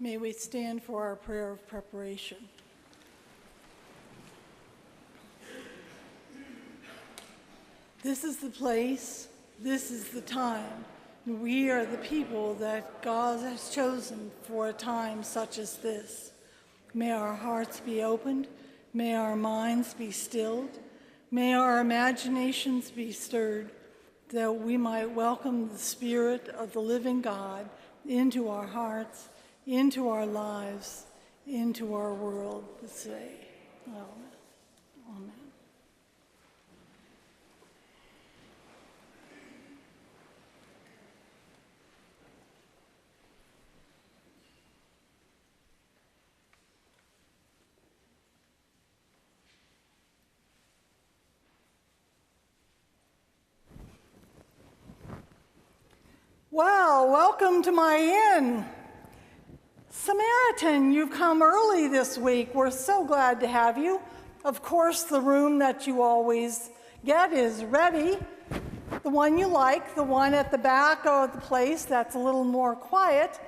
May we stand for our prayer of preparation. This is the place, this is the time. We are the people that God has chosen for a time such as this. May our hearts be opened, may our minds be stilled, may our imaginations be stirred, that we might welcome the Spirit of the living God into our hearts, into our lives, into our world this day. Amen. Amen. Well, welcome to my inn. Samaritan, you've come early this week. We're so glad to have you. Of course, the room that you always get is ready. The one you like, the one at the back of the place that's a little more quiet.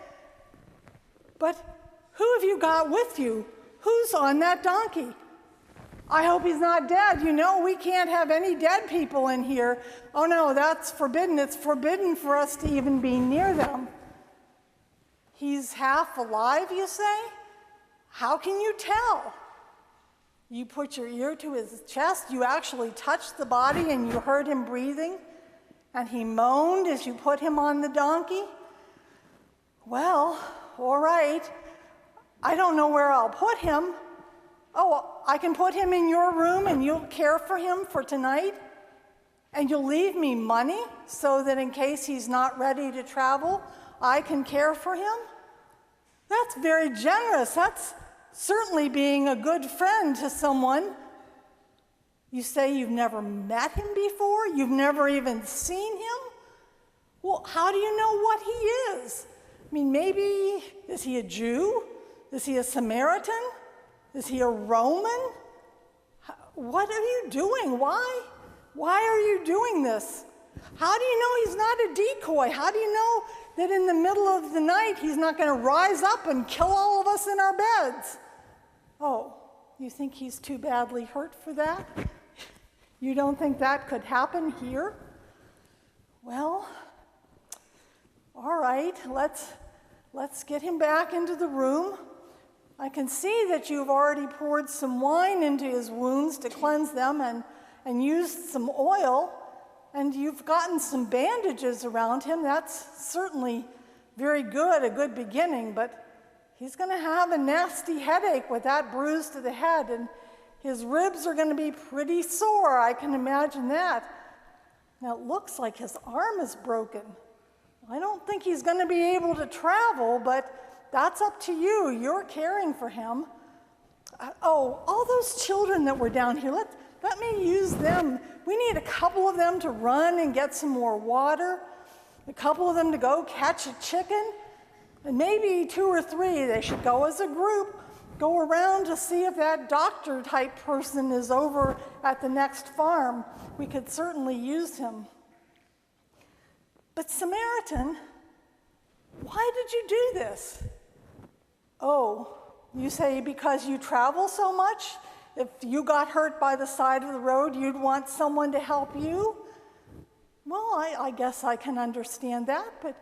But who have you got with you? Who's on that donkey? I hope he's not dead. You know, we can't have any dead people in here. Oh no, that's forbidden. It's forbidden for us to even be near them. He's half alive, you say? How can you tell? You put your ear to his chest, you actually touched the body and you heard him breathing, and he moaned as you put him on the donkey? Well, all right. I don't know where I'll put him. Oh, I can put him in your room and you'll care for him for tonight? And you'll leave me money so that in case he's not ready to travel, I can care for him? That's very generous. That's certainly being a good friend to someone. You say you've never met him before? You've never even seen him? Well, how do you know what he is? I mean, maybe, is he a Jew? Is he a Samaritan? Is he a Roman? What are you doing? Why are you doing this? How do you know he's not a decoy? How do you know that in the middle of the night he's not going to rise up and kill all of us in our beds? Oh, you think he's too badly hurt for that? You don't think that could happen here? Well, all right, let's get him back into the room. I can see that you've already poured some wine into his wounds to cleanse them and used some oil, and you've gotten some bandages around him. That's certainly very good, a good beginning, but he's going to have a nasty headache with that bruise to the head, and his ribs are going to be pretty sore. I can imagine that. Now, it looks like his arm is broken. I don't think he's going to be able to travel, but that's up to you. You're caring for him. All those children that were down here, let me use them. We need a couple of them to run and get some more water, a couple of them to go catch a chicken, and maybe 2 or 3. They should go as a group, go around to see if that doctor-type person is over at the next farm. We could certainly use him. But Samaritan, why did you do this? Oh, you say because you travel so much? If you got hurt by the side of the road, you'd want someone to help you? Well, I guess I can understand that, but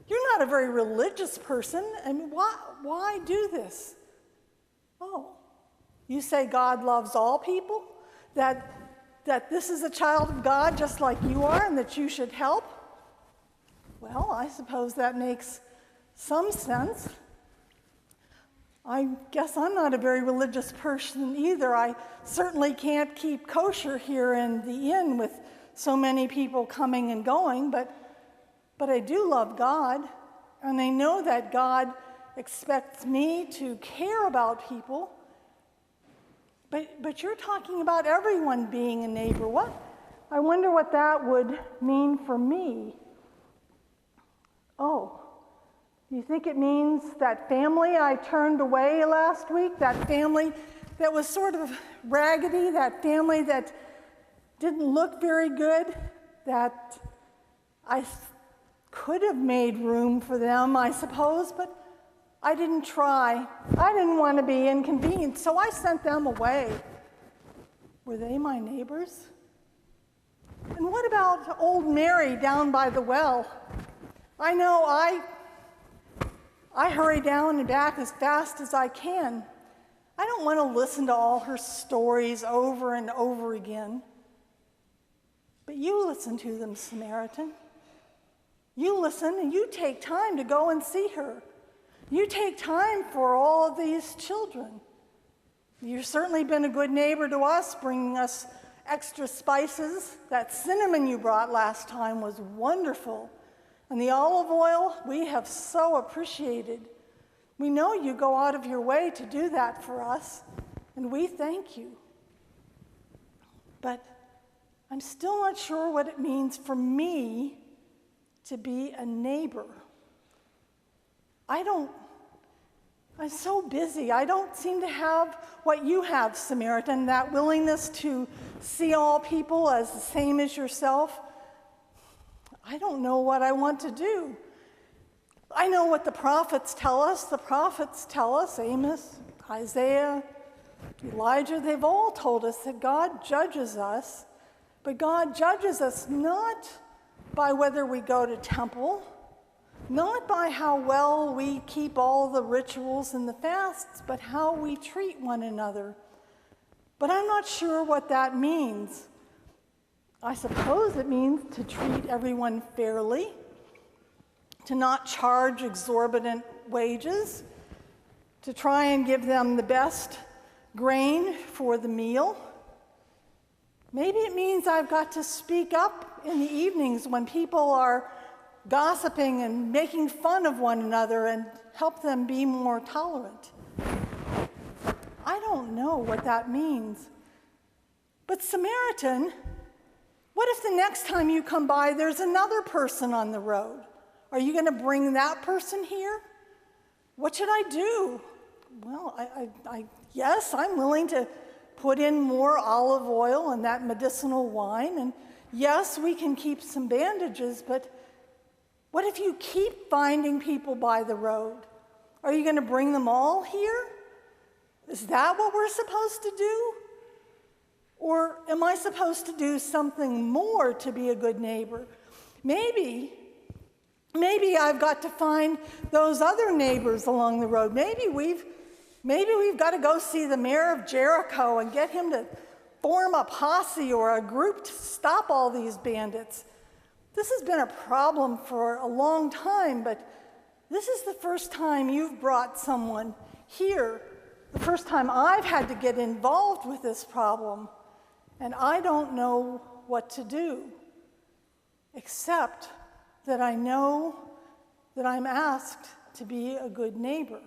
you're not a very religious person. I mean, why do this? Oh, you say God loves all people? That this is a child of God just like you are and that you should help? Well, I suppose that makes some sense. I guess I'm not a very religious person either. I certainly can't keep kosher here in the inn with so many people coming and going, but I do love God, and I know that God expects me to care about people. But you're talking about everyone being a neighbor. I wonder what that would mean for me. Oh. You think it means that family I turned away last week, that family that was sort of raggedy, that family that didn't look very good, that I could have made room for them, I suppose, but I didn't try. I didn't want to be inconvenienced, so I sent them away. Were they my neighbors? And what about old Mary down by the well? I know I hurry down and back as fast as I can. I don't want to listen to all her stories over and over again. But you listen to them, Samaritan. You listen and you take time to go and see her. You take time for all of these children. You've certainly been a good neighbor to us, bringing us extra spices. That cinnamon you brought last time was wonderful. And the olive oil, we have so appreciated. We know you go out of your way to do that for us, and we thank you. But I'm still not sure what it means for me to be a neighbor. I'm so busy. I don't seem to have what you have, Samaritan, that willingness to see all people as the same as yourself. I don't know what I want to do. I know what the prophets tell us. The prophets tell us, Amos, Isaiah, Elijah, they've all told us that God judges us, but God judges us not by whether we go to temple, not by how well we keep all the rituals and the fasts, but how we treat one another. But I'm not sure what that means. I suppose it means to treat everyone fairly, to not charge exorbitant wages, to try and give them the best grain for the meal. Maybe it means I've got to speak up in the evenings when people are gossiping and making fun of one another and help them be more tolerant. I don't know what that means. But Samaritan, what if the next time you come by there's another person on the road? Are you going to bring that person here? What should I do? Well, yes, I'm willing to put in more olive oil and that medicinal wine, and yes, we can keep some bandages, but what if you keep finding people by the road? Are you going to bring them all here? Is that what we're supposed to do? Or am I supposed to do something more to be a good neighbor? Maybe I've got to find those other neighbors along the road. Maybe we've got to go see the mayor of Jericho and get him to form a posse or a group to stop all these bandits. This has been a problem for a long time, but this is the first time you've brought someone here, the first time I've had to get involved with this problem, and I don't know what to do, except that I know that I'm asked to be a good neighbor.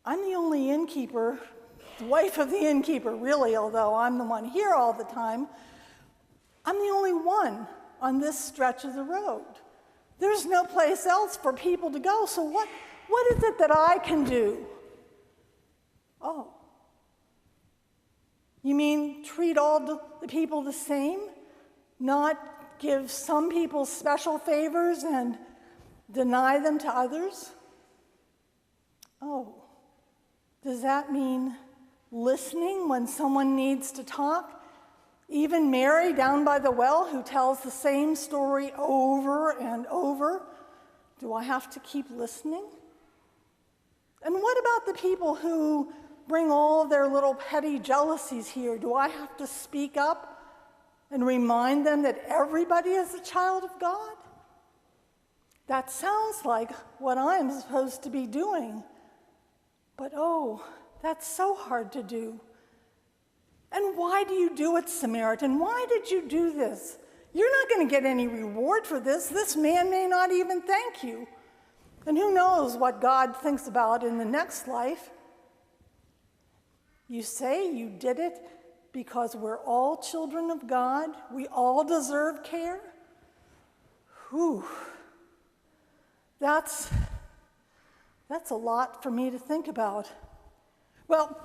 I'm the only innkeeper, the wife of the innkeeper, really, although I'm the one here all the time. I'm the only one on this stretch of the road. There's no place else for people to go, so what is it that I can do? Oh, you mean treat all the people the same? Not give some people special favors and deny them to others? Oh, does that mean listening when someone needs to talk? Even Mary down by the well who tells the same story over and over, do I have to keep listening? And what about the people who bring all their little petty jealousies here? Do I have to speak up and remind them that everybody is a child of God? That sounds like what I'm supposed to be doing. But oh, that's so hard to do. And why do you do it, Samaritan? Why did you do this? You're not going to get any reward for this. This man may not even thank you. And who knows what God thinks about in the next life. You say you did it because we're all children of God. We all deserve care. Whew. That's a lot for me to think about. Well,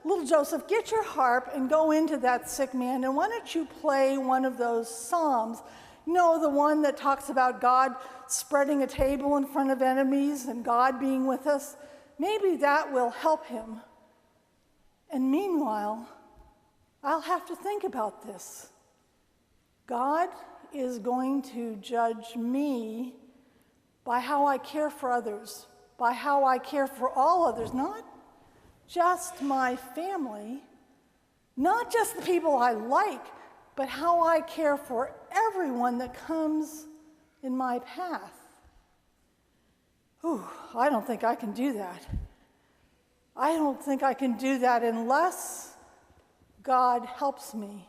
little Joseph, get your harp and go into that sick man, and why don't you play one of those psalms? The one that talks about God spreading a table in front of enemies and God being with us. Maybe that will help him. And meanwhile, I'll have to think about this. God is going to judge me by how I care for others, by how I care for all others, not just my family, not just the people I like, but how I care for everyone that comes in my path. I don't think I can do that. I don't think I can do that unless God helps me,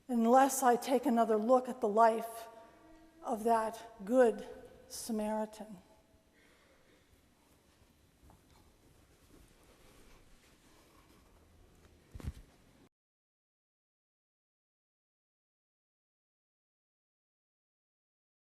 unless I take another look at the life of that good Samaritan.